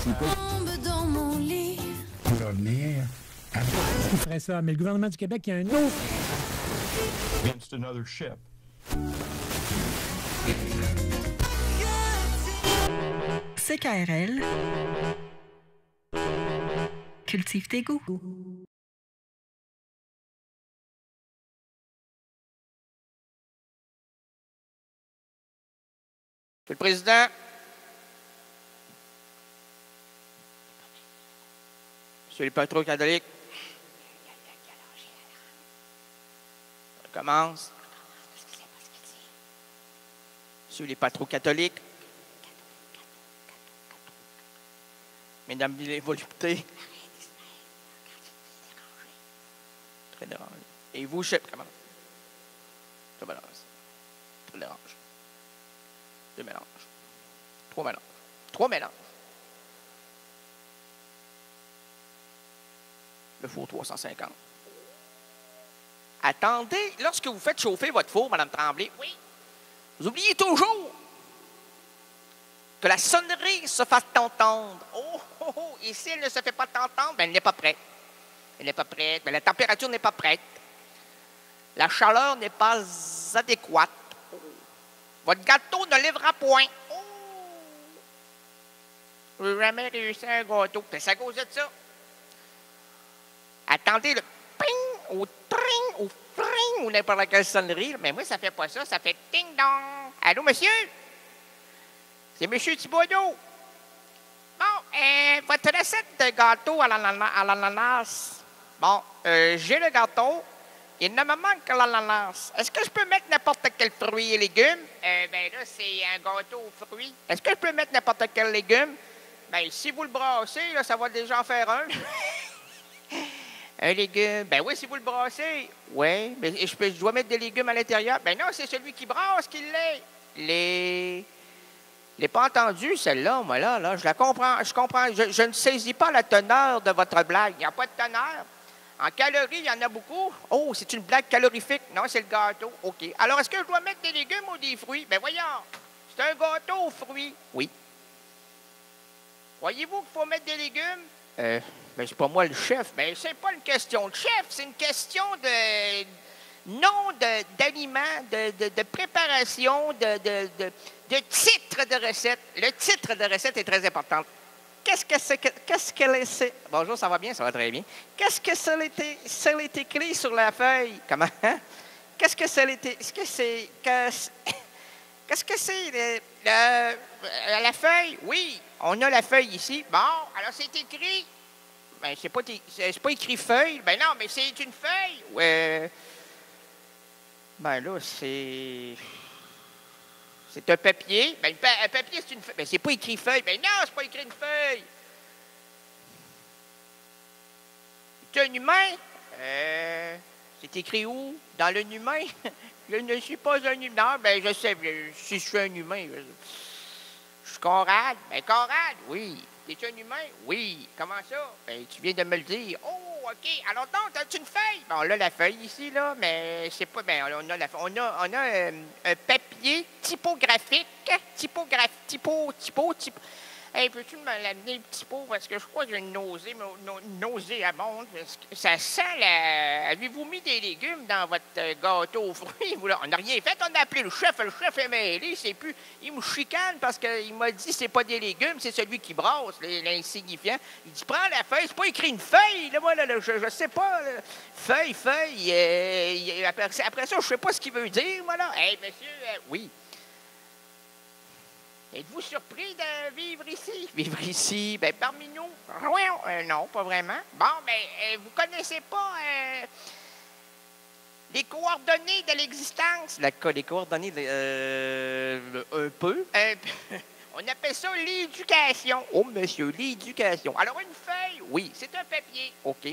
C'est pas... Dans mon lit. On va venir... Qui ferait ça? Mais le gouvernement du Québec, il y a un autre. Against another ship. CKRL. Cultive tes goûts. Monsieur le Président, Monsieur le patron catholique, on commence. Monsieur les patrons catholiques, Mesdames les voluptés, très dérangé. Et vous, chef, comment? Ça balance. Très dérange. 2 mélanges. 3 mélanges. 3 mélanges. Le four 350. Attendez, lorsque vous faites chauffer votre four, Mme Tremblay, oui, vous oubliez toujours que la sonnerie se fasse entendre. Oh, oh, oh, et si elle ne se fait pas entendre, ben, elle n'est pas prête. Elle n'est pas prête, mais la température n'est pas prête. La chaleur n'est pas adéquate. Oh. Votre gâteau ne lèvera point. Oh. Je n'ai jamais réussi un gâteau. C'est à cause de ça. Attendez le ping ou tring ou fring ou n'importe quelle sonnerie. Mais moi, ça fait pas ça. Ça fait ding-dong. Allô, monsieur? C'est M. Thibodeau. Bon, votre recette de gâteau à l'ananas. Bon, j'ai le gâteau. Il ne me manque que l'ananas. Est-ce que je peux mettre n'importe quel fruit et légumes? Ben là, c'est un gâteau aux fruits. Est-ce que je peux mettre n'importe quel légume? Ben, si vous le brassez, là, ça va déjà en faire un. Un légume. Ben oui, si vous le brassez. Oui, mais je dois mettre des légumes à l'intérieur. Ben non, c'est celui qui brasse qui l'est. Je l'ai pas entendu, celle-là, moi, là. Je la comprends. Je comprends. Je ne saisis pas la teneur de votre blague. Il n'y a pas de teneur. En calories, il y en a beaucoup. Oh, c'est une blague calorifique. Non, c'est le gâteau. OK. Alors, est-ce que je dois mettre des légumes ou des fruits? Ben voyons. C'est un gâteau aux fruits. Oui. Voyez-vous qu'il faut mettre des légumes? Ben, c'est pas moi le chef. Ben, c'est pas une question de chef. C'est une question de... non d'aliments, de préparation, de titre de recette. Le titre de recette est très important. Qu'est-ce qu'elle est? Bonjour, ça va bien? Ça va très bien. Qu'est-ce que ça est écrit sur la feuille? Comment? Hein? Qu'est-ce que ça est? Qu'est-ce que c'est? La feuille? Oui, on a la feuille ici. Bon, alors c'est écrit. Ben, c'est pas écrit feuille. Ben non, mais c'est une feuille. Ouais. Ben là, c'est un papier. Ben, un papier, c'est une feuille. Ben, c'est pas écrit feuille. Ben non, c'est pas écrit une feuille. C'est un humain. C'est écrit où? Dans le humain? Je ne suis pas un humain. Non, ben je sais, si je suis un humain. Je suis Conrad. Ben Conrad, oui. T'es un humain? Oui. Comment ça? Ben, tu viens de me le dire. Oh, OK. Alors donc, t'as-tu une feuille? Ben, on a la feuille ici, là, mais c'est pas... Ben, on a un papier typographique. Hey, peux-tu me l'amener, le petit pot? Parce que je crois que j'ai une nausée abonde. Ça sent la... Avez-vous mis des légumes dans votre gâteau aux fruits? On n'a rien fait. On a appelé le chef. Le chef est mêlé. C'est plus... Il me chicane parce qu'il m'a dit c'est pas des légumes, c'est celui qui brasse, l'insignifiant. Il dit prends la feuille. C'est pas écrit une feuille. Là, moi, là, je sais pas. Là. Feuille. Après ça, je sais pas ce qu'il veut dire, moi, là. Hey, monsieur, oui. Êtes-vous surpris de vivre ici? Vivre ici? Bien, parmi nous? Non, pas vraiment. Bon, bien, vous connaissez pas les coordonnées de l'existence? Les coordonnées, un peu. On appelle ça l'éducation. Oh, monsieur, l'éducation. Alors, une feuille, oui, c'est un papier. OK.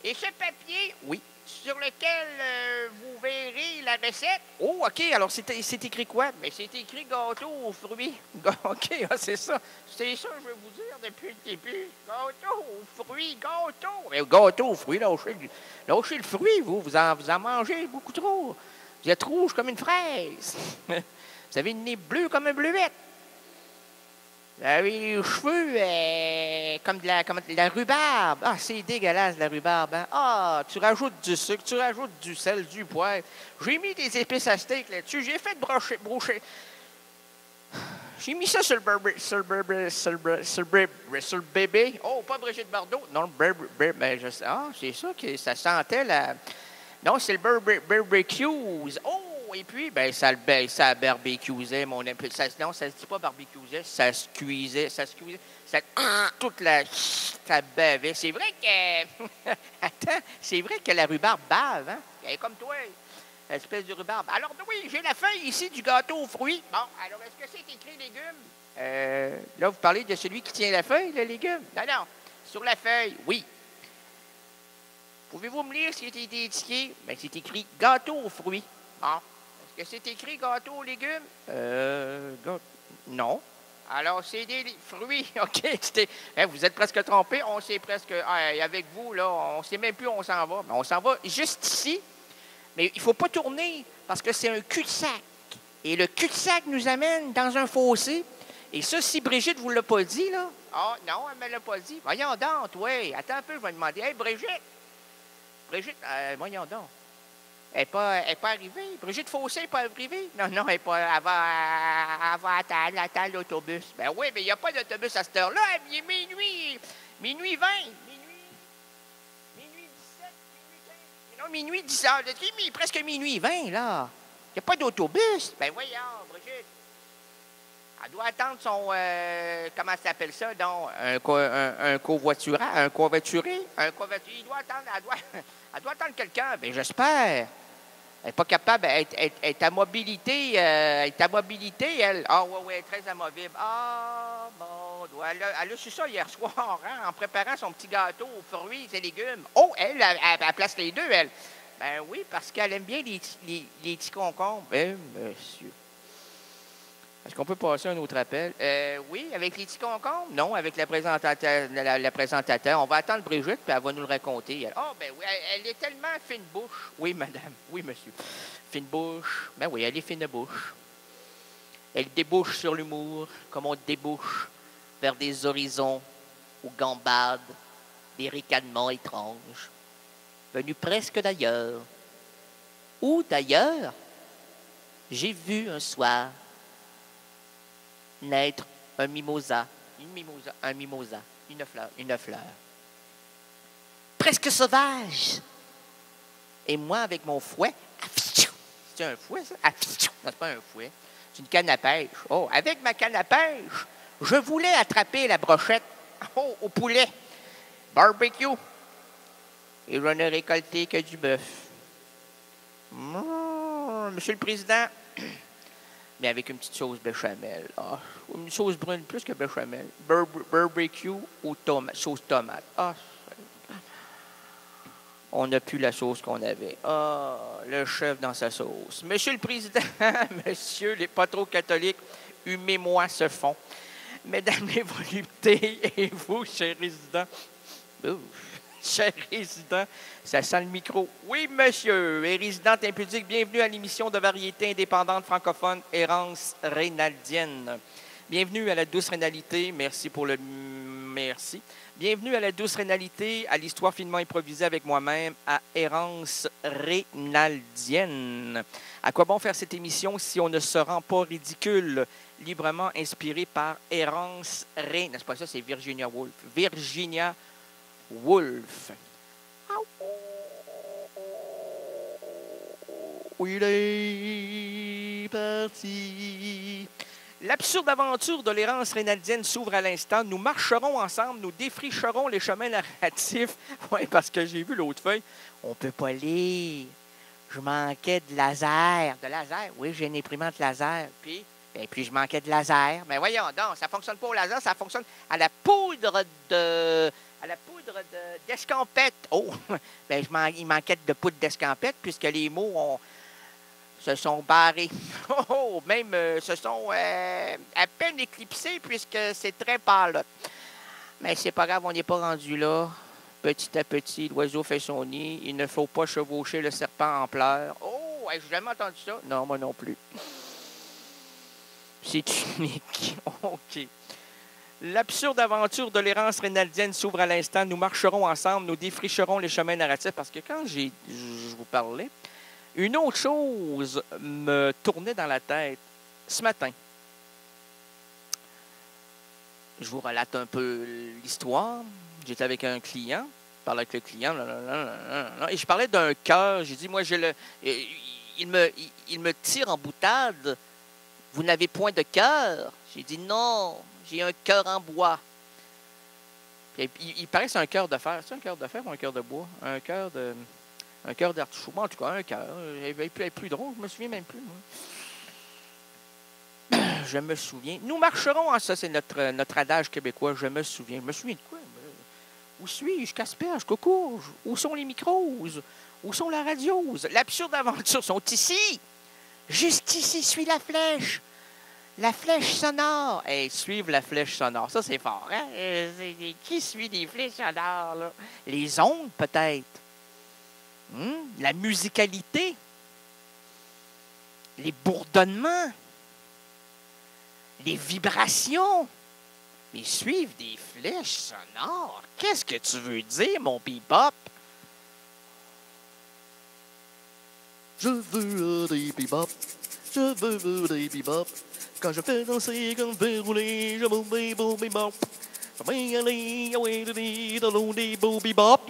Et ce papier, oui, sur lequel vous verrez la recette. Oh, OK. Alors, c'est écrit quoi? Bien, c'est écrit gâteau aux fruits. OK, c'est ça. C'est ça que je veux vous dire depuis le début. Gâteau aux fruits, gâteau. Mais gâteau aux fruits, lâchez le fruit, vous en mangez beaucoup trop. Vous êtes rouge comme une fraise. Vous avez une nez bleue comme un bleuette. avait les cheveux comme de la rhubarbe. Ah, c'est dégueulasse, la rhubarbe. Hein? Ah, tu rajoutes du sucre, tu rajoutes du sel, du poivre. J'ai mis des épices à steak là-dessus. J'ai fait brocher. J'ai mis ça sur le bébé. Oh, pas Brigitte Bardot. Non, ben, c'est ça que ça sentait la... Non, c'est le barbecue. Oh, et puis, ben, ça barbecuesait, mon ami. Non, ça se dit pas barbecuesait, ça se cuisait. Toute la... Ça bavait. C'est vrai que... Attends, c'est vrai que la rhubarbe bave, hein? Elle est comme toi, espèce de rhubarbe. Alors, oui, j'ai la feuille ici du gâteau aux fruits. Bon, alors, est-ce que c'est écrit légumes? Là, vous parlez de celui qui tient la feuille, le légume? Non. Sur la feuille, oui. Pouvez-vous me lire ce qui a été indiqué? Bien, c'est écrit gâteau aux fruits. Bon. Est-ce que c'est écrit gâteau aux légumes? Non. Alors, c'est des fruits. OK. Vous êtes presque trompé. On sait presque. Avec vous, là, on ne sait même plus où on s'en va. Mais on s'en va juste ici. Mais il ne faut pas tourner parce que c'est un cul-de-sac. Et le cul-de-sac nous amène dans un fossé. Et ça, si Brigitte ne vous l'a pas dit, là. Ah, non, elle ne me l'a pas dit. Voyons donc, oui. Attends un peu, je vais demander. Hey, Brigitte, voyons donc. Elle n'est pas arrivée. Brigitte Fossé n'est pas arrivée. Non, elle n'est pas. Elle va attendre l'autobus. Ben oui, mais il n'y a pas d'autobus à cette heure-là. Il est minuit 20. Minuit 17, minuit 15. Non, minuit 10 heures. Presque minuit 20, là. Il n'y a pas d'autobus. Ben voyons, Brigitte. Elle doit attendre son... comment ça s'appelle ça, donc? Un covoituré? Il doit attendre... Elle doit attendre quelqu'un. Bien, j'espère. Elle n'est pas capable. Elle est à mobilité. Elle. Ah, oui, elle est très amovible. Ah, bon. Elle a su ça hier soir, hein, en préparant son petit gâteau aux fruits et légumes. Oh, elle place les deux, elle. Ben oui, parce qu'elle aime bien les petits concombres. Monsieur. Est-ce qu'on peut passer un autre appel? Oui, avec les petits concombres? Non, avec la présentateur. On va attendre Brigitte, puis elle va nous le raconter. Ben oui, elle est tellement fine bouche. Oui, madame. Oui, monsieur. Fine bouche. Ben oui, elle est fine bouche. Elle débouche sur l'humour, comme on débouche vers des horizons où gambadent des ricanements étranges, venus presque d'ailleurs. Où, d'ailleurs, j'ai vu un soir naître un mimosa, une fleur. Presque sauvage. Et moi, avec mon fouet, c'est un fouet, ça? Non, c'est pas un fouet. C'est une canne à pêche. Oh, avec ma canne à pêche, je voulais attraper la brochette au poulet. Barbecue. Et je n'ai récolté que du bœuf. Monsieur le Président, mais avec une petite sauce béchamel. Ah, une sauce brune plus que béchamel. Barbecue ou sauce tomate. Ah, on n'a plus la sauce qu'on avait. Ah, le chef dans sa sauce. Monsieur le Président, monsieur les pas trop catholiques, humez-moi ce fond. Mesdames les voluptés et vous, chers résidents. Cher résident, ça sent le micro. Oui, monsieur. Et résidente impudique, bienvenue à l'émission de variété indépendante francophone Errance rénaldienne. Bienvenue à la douce rénalité. Merci pour le... Merci. Bienvenue à la douce rénalité, à l'histoire finement improvisée avec moi-même, à Errance rénaldienne. À quoi bon faire cette émission si on ne se rend pas ridicule? Librement inspiré par Errance N'est-ce pas ça? C'est Virginia Woolf. Virginia Woolf. Il est parti. L'absurde aventure de l'errance rénaldienne s'ouvre à l'instant. Nous marcherons ensemble, nous défricherons les chemins narratifs. Oui, parce que j'ai vu l'autre feuille. On ne peut pas lire. Je manquais de laser. De laser? Oui, j'ai une imprimante laser. Et puis, je manquais de laser. Mais voyons donc, ça ne fonctionne pas au laser, ça fonctionne à la poudre d'escampette. Oh! Ben, il manquait de poudre d'escampette puisque les mots se sont barrés. Même se sont à peine éclipsés puisque c'est très pâle. Mais c'est pas grave, on n'est pas rendu là. Petit à petit, l'oiseau fait son nid. Il ne faut pas chevaucher le serpent en pleurs. Oh! J'ai jamais entendu ça? Non, moi non plus. C'est unique. OK. L'absurde aventure de l'errance rénaldienne s'ouvre à l'instant. Nous marcherons ensemble, nous défricherons les chemins narratifs. Parce que quand je vous parlais, une autre chose me tournait dans la tête ce matin. Je vous relate un peu l'histoire. J'étais avec un client. Je parlais avec le client. Et je parlais d'un cœur. J'ai dit, moi, il me tire en boutade. Vous n'avez point de cœur? J'ai dit, non, j'ai un cœur en bois. Puis, il paraît que c'est un cœur de fer. C'est un cœur de fer ou un cœur de bois? Un cœur d'artichaut. Un tout cas, un cœur. Il est plus drôle. Je me souviens même plus, moi. Je me souviens. Nous marcherons, ça c'est notre adage québécois, je me souviens. Je me souviens de quoi? Où suis-je? Qu'asperge? Cocourge? Où sont les micros? Où sont la radiose? L'absurde aventure sont ici. Juste ici, suis la flèche. La flèche sonore. Hey, suivre la flèche sonore, ça c'est fort, hein? Qui suit des flèches sonores, là? Les ondes, peut-être. La musicalité. Les bourdonnements. Les vibrations. Mais suivre des flèches sonores. Qu'est-ce que tu veux dire, mon bebop? Je veux des bebop. Je veux des bebop. Quand je fais danser, quand je fais rouler, je veux des beaux bebop. Je vais aller, des beaux bebop.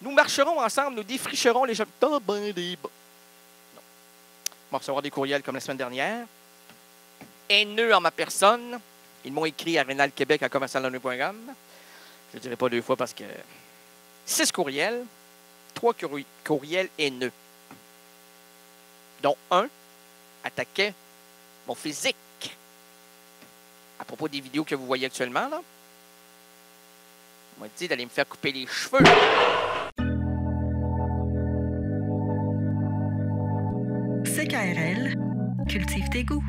Nous marcherons ensemble, nous défricherons les chemins. T'as ben des bebop. Non. On va recevoir des courriels comme la semaine dernière. Haineux en ma personne. Ils m'ont écrit à rénalquebec@commercialhonneur.com. Je ne dirai pas 2 fois parce que 6 courriels, 3 courriels haineux. Dont un attaquait mon physique. À propos des vidéos que vous voyez actuellement, là. On m'a dit d'aller me faire couper les cheveux. CKRL, cultive tes goûts.